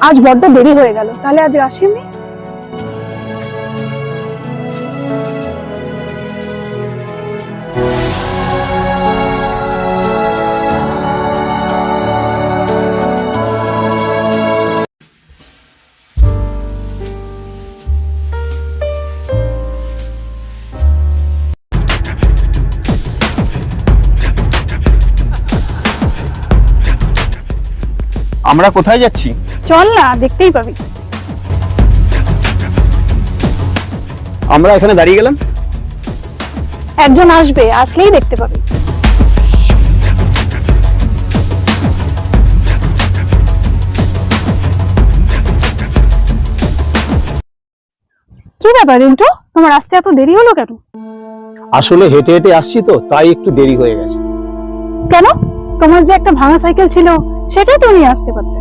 আজ বড্ড দেরি হয়ে গেল, তাহলে আজ আসি আমি। আমরা কোথায় যাচ্ছি? চল না, দেখতেই পাবি। আমরা এখানে দাঁড়িয়ে গেলাম। একজন আসবে, আসলেই দেখতে পাবি। কি ব্যাপার রিন্টু, তোমার আসতে এত দেরি হলো কেন? আসলে হেঁটে হেঁটে আসছি তো, তাই একটু দেরি হয়ে গেছে। কেন? তোমার যে একটা ভাঙা সাইকেল ছিল, সেটাই তো নিয়ে আসতে পারতে।